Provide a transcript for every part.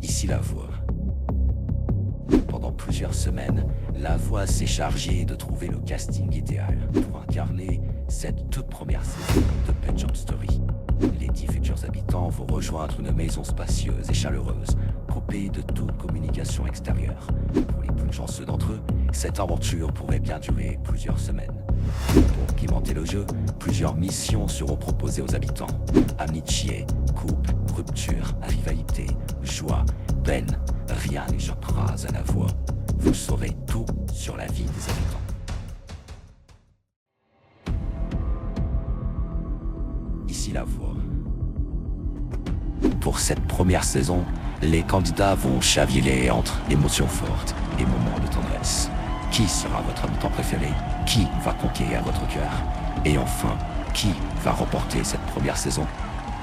Ici la voix. Pendant plusieurs semaines, la voix s'est chargée de trouver le casting idéal pour incarner cette toute première saison de Pet Shop Story. Les 10 futurs habitants vont rejoindre une maison spacieuse et chaleureuse, coupée de toute communication extérieure. Pour les plus chanceux d'entre eux, cette aventure pourrait bien durer plusieurs semaines. Pour pimenter le jeu, plusieurs missions seront proposées aux habitants. Amitié, couple, rupture, rivalité, joie, peine, rien n'échappera à la voix. Vous saurez tout sur la vie des habitants. Ici la voix. Pour cette première saison, les candidats vont chavirer entre émotions fortes et moments de tendresse. Qui sera votre habitant préféré? Qui va conquérir votre cœur? Et enfin, qui va remporter cette première saison?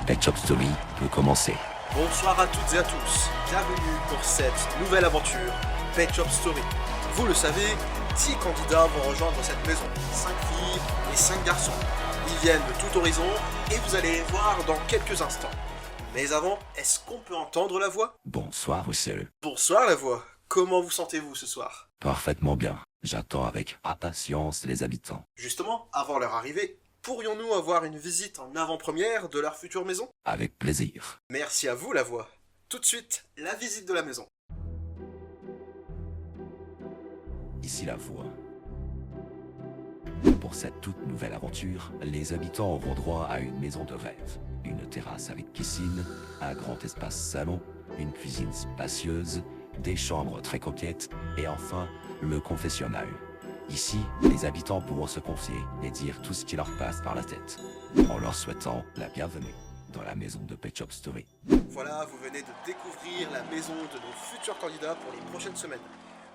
Pet Shop Story peut commencer. Bonsoir à toutes et à tous, bienvenue pour cette nouvelle aventure Pet Shop Story. Vous le savez, 10 candidats vont rejoindre cette maison, 5 filles et 5 garçons. Ils viennent de tout horizon et vous allez les voir dans quelques instants. Mais avant, est-ce qu'on peut entendre la voix? Bonsoir Russell. Bonsoir la voix, comment vous sentez-vous ce soir? Parfaitement bien. J'attends avec impatience les habitants. Justement, avant leur arrivée, pourrions-nous avoir une visite en avant-première de leur future maison? Avec plaisir. Merci à vous la voix. Tout de suite, la visite de la maison. Ici la voix. Pour cette toute nouvelle aventure, les habitants auront droit à une maison de rêve. Une terrasse avec piscine, un grand espace salon, une cuisine spacieuse, des chambres très coquettes et enfin, le confessionnal. Ici, les habitants pourront se confier et dire tout ce qui leur passe par la tête, en leur souhaitant la bienvenue dans la maison de Pet Shop Story. Voilà, vous venez de découvrir la maison de nos futurs candidats pour les prochaines semaines.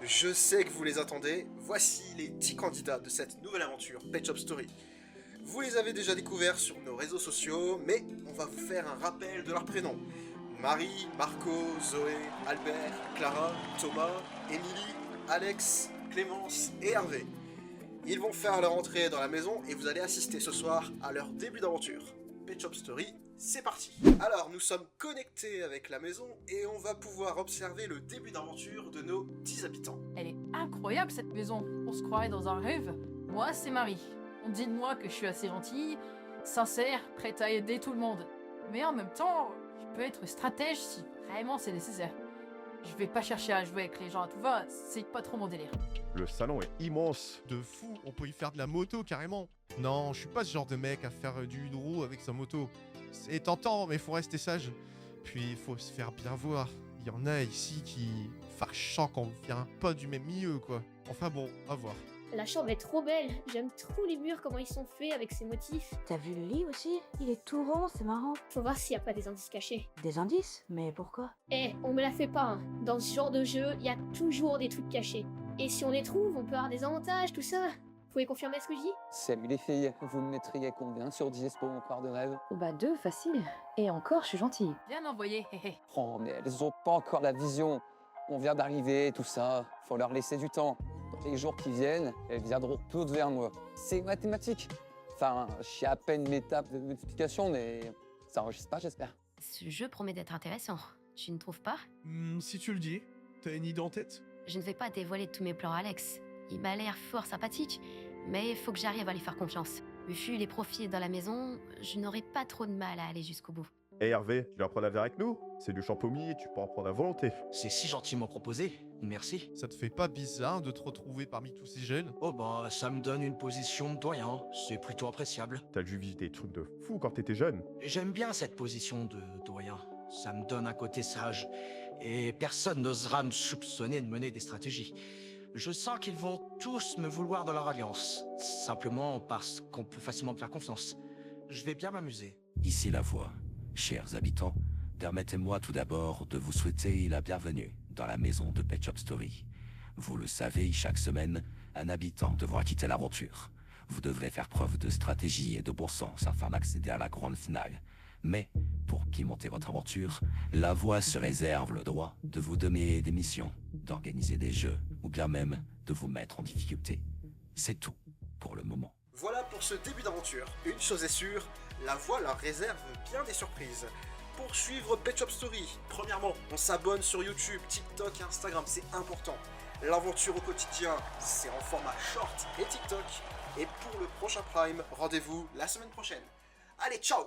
Je sais que vous les attendez, voici les 10 candidats de cette nouvelle aventure Pet Shop Story. Vous les avez déjà découverts sur nos réseaux sociaux, mais on va vous faire un rappel de leurs prénoms. Marie, Marco, Zoé, Albert, Clara, Thomas, Émilie, Alex, Clémence et Hervé. Ils vont faire leur entrée dans la maison et vous allez assister ce soir à leur début d'aventure. Pet Shop Story, c'est parti. Alors nous sommes connectés avec la maison et on va pouvoir observer le début d'aventure de nos 10 habitants. Elle est incroyable cette maison, on se croirait dans un rêve. Moi c'est Marie, on dit de moi que je suis assez gentille, sincère, prête à aider tout le monde. Mais en même temps, je peux être stratège si vraiment c'est nécessaire. Je vais pas chercher à jouer avec les gens à tout va, c'est pas trop mon délire. Le salon est immense. De fou, on peut y faire de la moto carrément. Non, je suis pas ce genre de mec à faire du hydro avec sa moto. C'est tentant, mais faut rester sage. Puis il faut se faire bien voir. Il y en a ici qui fâchant qu'on vient pas du même milieu, quoi. Enfin bon, à voir. La chambre est trop belle, j'aime trop les murs, comment ils sont faits avec ces motifs. T'as vu le lit aussi? Il est tout rond, c'est marrant. Faut voir s'il n'y a pas des indices cachés. Des indices? Mais pourquoi? Eh, on me la fait pas, hein. Dans ce genre de jeu, il y a toujours des trucs cachés. Et si on les trouve, on peut avoir des avantages, tout ça. Vous pouvez confirmer ce que je dis? Salut les filles, vous me mettriez combien sur 10 pour mon quart de rêve? Oh bah 2, facile. Et encore, je suis gentille. Bien envoyé, hé hé. Oh mais elles ont pas encore la vision. On vient d'arriver, tout ça, faut leur laisser du temps. Dans les jours qui viennent, elles viendront toutes vers moi. C'est mathématique. Enfin, je suis à peine l'étape de multiplication, mais ça enregistre pas, j'espère. Ce jeu promet d'être intéressant, tu ne trouves pas? Si tu le dis, t'as une idée en tête? Je ne vais pas dévoiler tous mes plans à Alex. Il m'a l'air fort sympathique, mais il faut que j'arrive à lui faire confiance. Vu les profils dans la maison, je n'aurai pas trop de mal à aller jusqu'au bout. Hé Hervé, tu viens prendre un verre avec nous? C'est du champomis, tu peux en prendre à volonté. C'est si gentiment proposé, merci. Ça te fait pas bizarre de te retrouver parmi tous ces jeunes? Oh bah, ça me donne une position de doyen, c'est plutôt appréciable. T'as dû vivre des trucs de fou quand t'étais jeune. J'aime bien cette position de doyen, ça me donne un côté sage, et personne n'osera me soupçonner de mener des stratégies. Je sens qu'ils vont tous me vouloir dans leur alliance, simplement parce qu'on peut facilement me faire confiance. Je vais bien m'amuser. Ici la voix. Chers habitants, permettez-moi tout d'abord de vous souhaiter la bienvenue dans la maison de Pet Shop Story. Vous le savez, chaque semaine, un habitant devra quitter l'aventure. Vous devrez faire preuve de stratégie et de bon sens afin d'accéder à la grande finale. Mais, pour pimenter votre aventure, la voix se réserve le droit de vous donner des missions, d'organiser des jeux, ou bien même de vous mettre en difficulté. C'est tout pour le moment. Voilà pour ce début d'aventure. Une chose est sûre, la voix leur réserve bien des surprises. pour suivre Pet Shop Story? Premièrement, on s'abonne sur YouTube, TikTok et Instagram, c'est important. L'aventure au quotidien, c'est en format short et TikTok. Et pour le prochain Prime, rendez-vous la semaine prochaine. Allez, ciao!